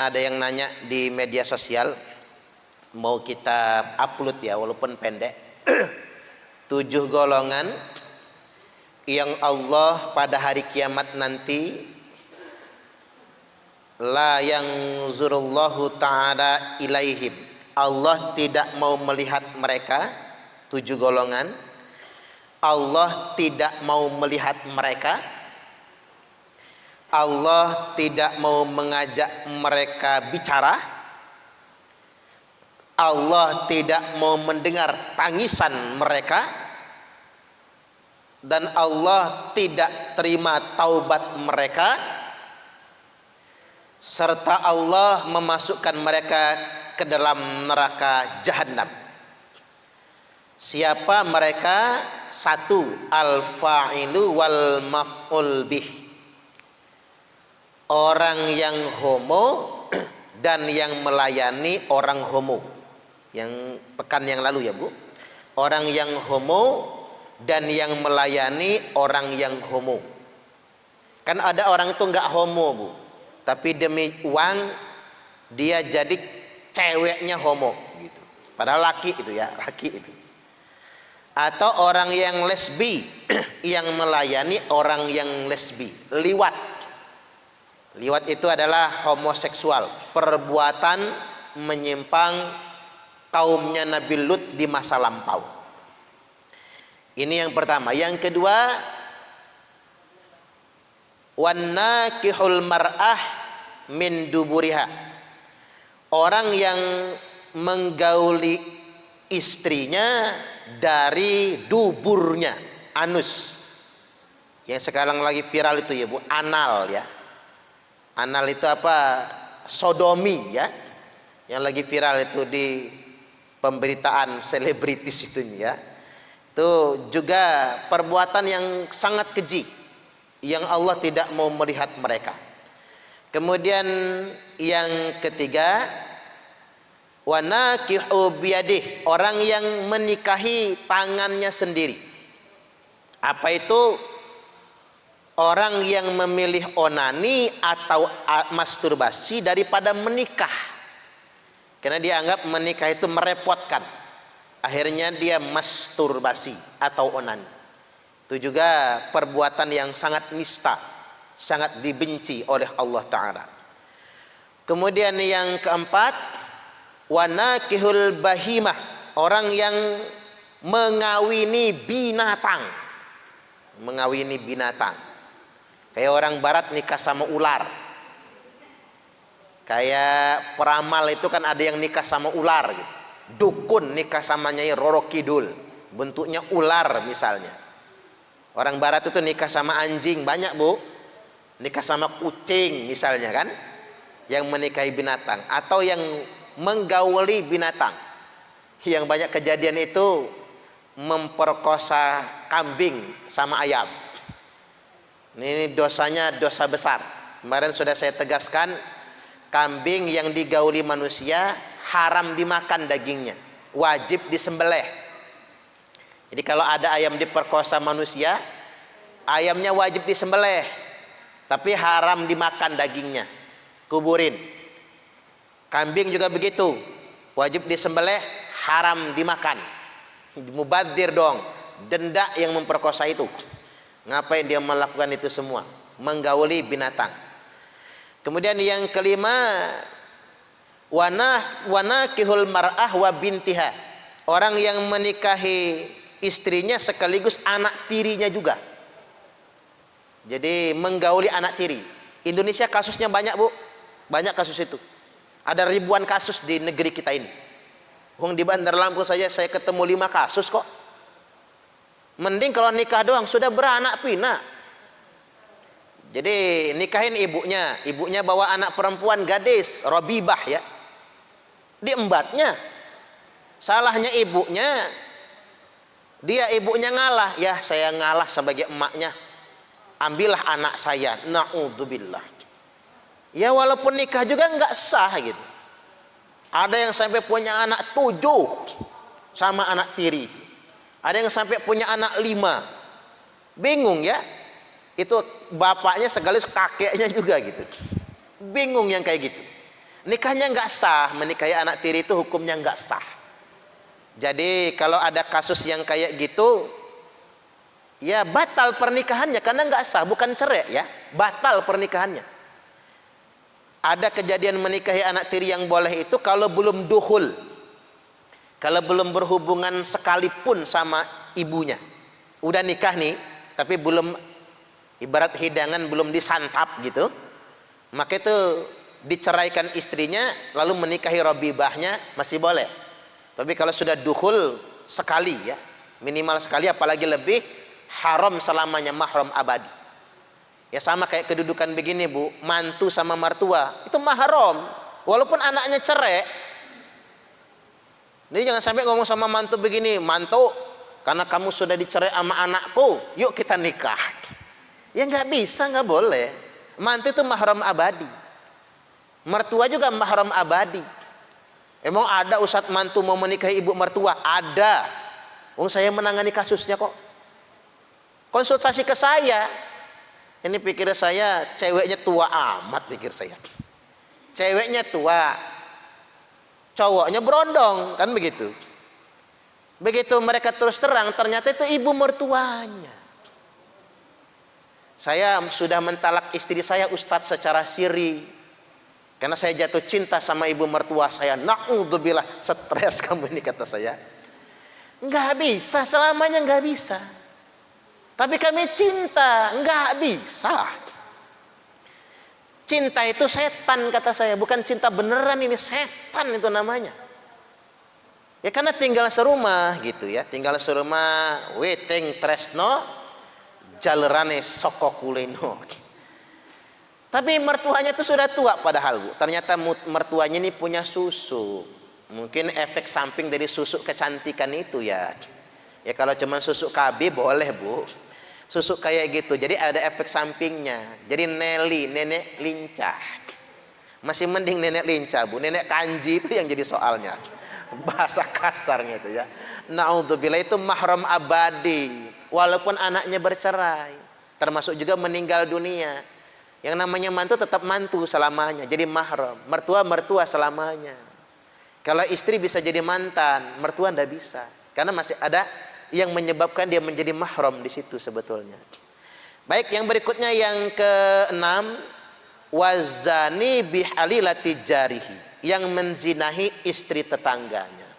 Ada yang nanya di media sosial, mau kita upload ya walaupun pendek. 7 golongan yang Allah pada hari kiamat nanti la yanzurullahu ta'ala ilaihim. Allah tidak mau melihat mereka. 7 golongan. Allah tidak mau melihat mereka. Allah tidak mau mengajak mereka bicara. Allah tidak mau mendengar tangisan mereka. Dan Allah tidak terima taubat mereka. Serta Allah memasukkan mereka ke dalam neraka Jahannam. Siapa mereka? 1. Al-fa'ilu wal maf'ul bih. Orang yang homo dan yang melayani orang homo. Yang pekan yang lalu ya Bu. Orang yang homo dan yang melayani orang yang homo. Kan ada orang itu enggak homo Bu, tapi demi uang dia jadi ceweknya homo gitu. Padahal laki itu ya, laki itu. Atau orang yang lesbi yang melayani orang yang lesbi. Liwat. Liwat itu adalah homoseksual, perbuatan menyimpang kaumnya Nabi Lut di masa lampau. Ini yang pertama. Yang kedua, wannakihul mar'ah min duburiha. Orang yang menggauli istrinya dari duburnya, anus. Yang sekarang lagi viral itu ya Bu, anal ya. Anal itu apa? Sodomi ya. Yang lagi viral itu di pemberitaan selebritis itu ya. Itu juga perbuatan yang sangat keji yang Allah tidak mau melihat mereka. Kemudian yang ketiga, wanakihu biyadih, orang yang menikahi tangannya sendiri. Apa itu? Orang yang memilih onani atau masturbasi daripada menikah. Karena dianggap menikah itu merepotkan. Akhirnya dia masturbasi atau onani. Itu juga perbuatan yang sangat nista, sangat dibenci oleh Allah Ta'ala. Kemudian yang keempat, wanakihul bahimah, orang yang mengawini binatang. Mengawini binatang. Kayak orang barat nikah sama ular. Kayak peramal itu kan ada yang nikah sama ular gitu. Dukun nikah sama Nyai Roro Kidul, bentuknya ular misalnya. Orang barat itu nikah sama anjing, banyak Bu. Nikah sama kucing misalnya kan, yang menikahi binatang. Atau yang menggauli binatang. Yang banyak kejadian itu memperkosa kambing sama ayam. Ini dosanya dosa besar. Kemarin sudah saya tegaskan, kambing yang digauli manusia haram dimakan dagingnya, wajib disembelih. Jadi kalau ada ayam diperkosa manusia, ayamnya wajib disembelih, tapi haram dimakan dagingnya, kuburin. Kambing juga begitu, wajib disembelih, haram dimakan. Mubadzir dong, denda yang memperkosa itu. Ngapain dia melakukan itu semua? Menggauli binatang. Kemudian yang kelima, wanakihul mar'ah wa bintiha. Orang yang menikahi istrinya sekaligus anak tirinya juga. Jadi menggauli anak tiri. Indonesia kasusnya banyak Bu. Banyak kasus itu. Ada ribuan kasus di negeri kita ini. Di Bandar Lampung saja saya ketemu 5 kasus kok. Mending kalau nikah doang, sudah beranak pinak. Jadi nikahin ibunya bawa anak perempuan gadis, Robibah ya. Diembatnya. Salahnya ibunya, ibunya ngalah. Ya saya ngalah sebagai emaknya. Ambillah anak saya. Na'udzubillah. Ya walaupun nikah juga nggak sah gitu. Ada yang sampai punya anak 7 sama anak tiri. Ada yang sampai punya anak 5. Bingung ya. Itu bapaknya sekaligus kakeknya juga gitu. Bingung yang kayak gitu. nikahnya nggak sah. Menikahi anak tiri itu hukumnya nggak sah. Jadi kalau ada kasus yang kayak gitu, ya batal pernikahannya karena nggak sah, bukan cerai ya, batal pernikahannya. Ada kejadian menikahi anak tiri yang boleh itu kalau belum duhul, kalau belum berhubungan sekalipun sama ibunya. Udah nikah nih, tapi belum, ibarat hidangan belum disantap gitu, maka itu diceraikan istrinya lalu menikahi rabibahnya masih boleh. Tapi kalau sudah duhul sekali ya, minimal sekali, apalagi lebih, haram selamanya, mahram abadi. Ya sama kayak kedudukan begini Bu, mantu sama mertua itu mahram walaupun anaknya cerai. Jadi jangan sampai ngomong sama mantu begini, mantu karena kamu sudah dicerai sama anakku, yuk kita nikah. Ya nggak bisa, nggak boleh. Mantu itu mahram abadi, mertua juga mahram abadi. Emang ada ustadz mantu mau menikahi ibu mertua? Ada. Saya menangani kasusnya kok. Konsultasi ke saya. Ini pikir saya ceweknya tua amat, pikir saya. Ceweknya tua, cowoknya berondong, kan begitu. Begitu mereka terus terang, ternyata itu ibu mertuanya. Saya sudah mentalak istri saya ustadz secara siri, karena saya jatuh cinta sama ibu mertua saya. Na'udzubillah, stres kamu ini, kata saya. Nggak bisa, selamanya nggak bisa. Tapi kami cinta, nggak bisa. Cinta itu setan, kata saya, bukan cinta beneran, ini setan itu namanya. Ya karena tinggal serumah gitu ya, tinggal serumah, weting tresno, jalerane soko kulino. Tapi mertuanya itu sudah tua padahal Bu. Ternyata mertuanya ini punya susu. Mungkin efek samping dari susu kecantikan itu ya. Ya kalau cuma susu KB boleh Bu. Susu kayak gitu. Jadi ada efek sampingnya. Jadi Nelly, nenek lincah. Masih mending nenek lincah Bu. Nenek kanji itu yang jadi soalnya. Bahasa kasarnya itu ya. Na'udzubillah, itu mahram abadi. Walaupun anaknya bercerai. Termasuk juga meninggal dunia. Yang namanya mantu tetap mantu selamanya. Jadi mahram. Mertua, mertua selamanya. Kalau istri bisa jadi mantan, mertua ndak bisa. Karena masih ada yang menyebabkan dia menjadi mahram di situ sebetulnya. Baik, yang berikutnya yang keenam, wazani bihalilati jarihi, yang menzinahi istri tetangganya.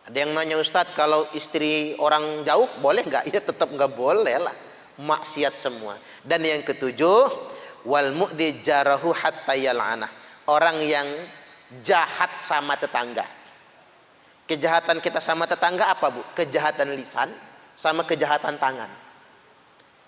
Ada yang nanya, Ustadz, kalau istri orang jauh boleh nggak? Ya tetap nggak boleh lah, maksiat semua. Dan yang ketujuh, wal mu'di jarahu hatta yal'anah, orang yang jahat sama tetangga. Kejahatan kita sama tetangga apa Bu? Kejahatan lisan sama kejahatan tangan.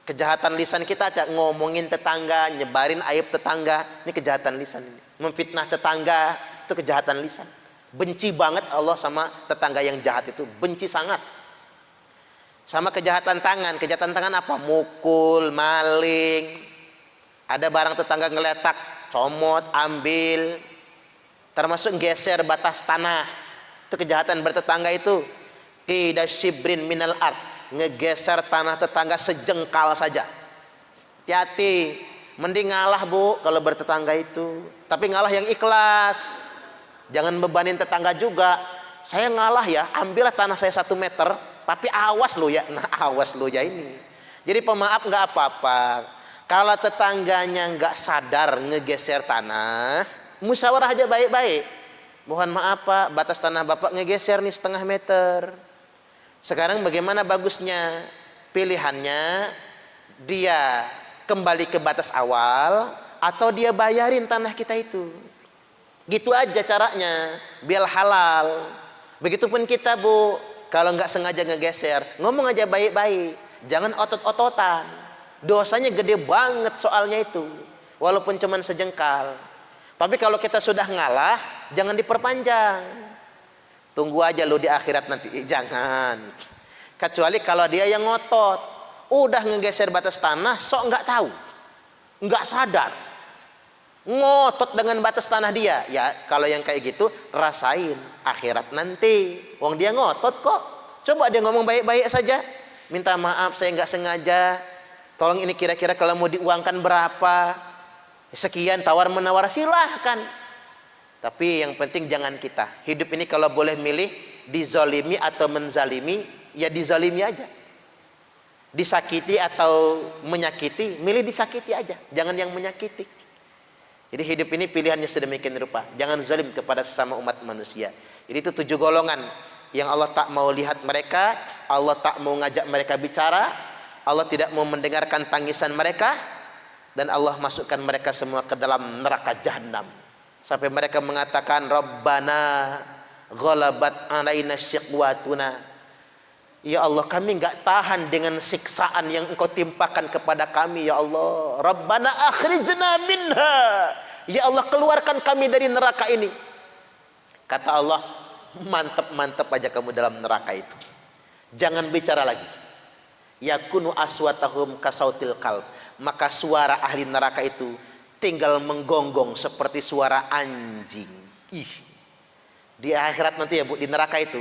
Kejahatan lisan kita aja ngomongin tetangga, nyebarin aib tetangga, ini kejahatan lisan ini. Memfitnah tetangga itu kejahatan lisan. Benci banget Allah sama tetangga yang jahat itu, benci sangat. Sama kejahatan tangan. Kejahatan tangan apa? Mukul, maling. Ada barang tetangga ngeletak, comot, ambil. Termasuk geser batas tanah. Itu kejahatan bertetangga itu. Qida shibrin minal ard, ngegeser tanah tetangga sejengkal saja. Hati-hati, mending ngalah Bu kalau bertetangga itu. Tapi ngalah yang ikhlas. Jangan bebanin tetangga juga. Saya ngalah ya, ambillah tanah saya 1 meter, tapi awas lo ya. Nah, awas lo ya ini. Jadi pemaaf nggak apa-apa. Kalau tetangganya nggak sadar ngegeser tanah, musyawarah aja baik-baik. Mohon maaf Pak, batas tanah Bapak ngegeser nih 0,5 meter. Sekarang bagaimana bagusnya? Pilihannya, dia kembali ke batas awal atau dia bayarin tanah kita itu. Gitu aja caranya, biar halal. Begitupun kita Bu, kalau nggak sengaja ngegeser, ngomong aja baik-baik, jangan otot-ototan. Dosanya gede banget soalnya itu, walaupun cuman sejengkal. Tapi kalau kita sudah ngalah, jangan diperpanjang. Tunggu aja lo di akhirat nanti, jangan. Kecuali kalau dia yang ngotot, udah ngegeser batas tanah, sok nggak tahu, nggak sadar, ngotot dengan batas tanah dia. Ya kalau yang kayak gitu, rasain akhirat nanti. Wong dia ngotot kok. Coba dia ngomong baik-baik saja. Minta maaf, saya nggak sengaja. Tolong ini kira-kira kalau mau diuangkan berapa? Sekian tawar-menawar silahkan. Tapi yang penting jangan kita. Hidup ini kalau boleh milih dizalimi atau menzalimi, ya dizalimi aja. Disakiti atau menyakiti, milih disakiti aja. Jangan yang menyakiti. Jadi hidup ini pilihannya sedemikian rupa. Jangan zalim kepada sesama umat manusia. Jadi itu 7 golongan yang Allah tak mau lihat mereka, Allah tak mau ngajak mereka bicara, Allah tidak mau mendengarkan tangisan mereka, dan Allah masukkan mereka semua ke dalam neraka jahanam. Sampai mereka mengatakan, Rabbana ghalabat alaina syiqwatuna. Ya Allah, kami enggak tahan dengan siksaan yang Engkau timpakan kepada kami, ya Allah. Rabbana akhrijna minha. Ya Allah, keluarkan kami dari neraka ini. Kata Allah, mantap-mantap aja kamu dalam neraka itu. Jangan bicara lagi. Yakunu aswatahum kasautil qalb. Maka suara ahli neraka itu tinggal menggonggong seperti suara anjing. Ih. Di akhirat nanti ya Bu, di neraka itu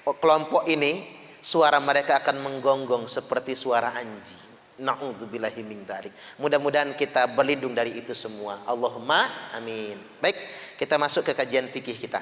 kelompok ini suara mereka akan menggonggong seperti suara anjing. Na'udzubillahi min dzalik. Mudah-mudahan kita berlindung dari itu semua. Allahumma amin. Baik, kita masuk ke kajian fikih kita.